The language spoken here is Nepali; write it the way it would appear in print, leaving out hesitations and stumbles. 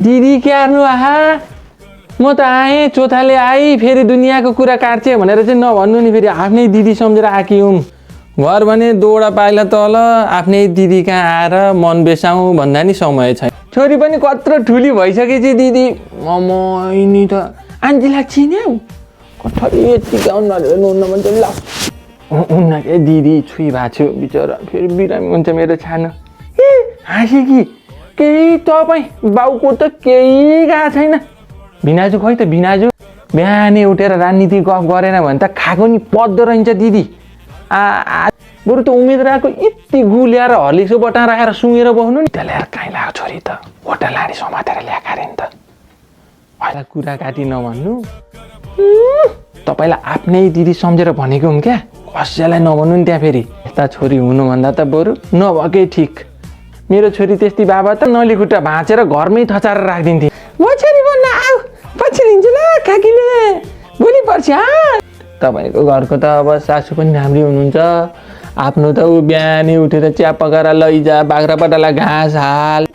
दिदी क्यार्नु आहा म त आएँ चोथाले आई फेरि दुनियाँको कुरा काट्छे भनेर चाहिँ नभन्नु नि फेरि आफ्नै दिदी सम्झेर आकी हुँ घर भने दोडा पाइला तल आफ्नै दिदी कहाँ आएर मन बेसाउँ भन्दा नि समय छैन छोरी पनि कत्रो ठुली भइसकेपछि दिदी ममैनी त आन्टीलाई चिन्यौ कठरी यति गाउनु भनेर नुन्न भन्छ ल उन्न के दिदी छुई भएको छु बिचरा फेरि बिरामी हुन्छ मेरो छानो ए हाँसी कि केही तपाईँ बाउको त केही गएको छैन भिनाजु खोइ त भिनाजु बिहानै उठेर राजनीति गफ गरेन भने त खाएको नि पद्दो रहन्छ दिदी बरु त उम्मेदवारको यति गुल्याएर हर्लिक्सको बटान राखेर सुँगेर बस्नु नि त्यसलाई काहीँ लाग्यो छोरी त होटल लाडी समातेर ल्याएको अरे नि त पहिला कुरा काटी नभन्नु तपाईँलाई आफ्नै दिदी सम्झेर भनेको हुँ क्या कसैलाई नभन्नु नि त्यहाँ फेरि यस्ता छोरी हुनुभन्दा त बरु नभएकै ठिक मेरो छोरी त्यस्तै बाबा त नलीखुट्टा भाँचेर घरमै थचाएर राखिदिन्थे म छोरी भन्न आऊ पछि लिन्छु ल काकीले भोलि पर्छ तपाईँको घरको त अब सासू पनि राम्री हुनुहुन्छ आफ्नो त ऊ बिहानै उठेर चिया पकाएर लैजा बाख्रापाटालाई घाँस हाल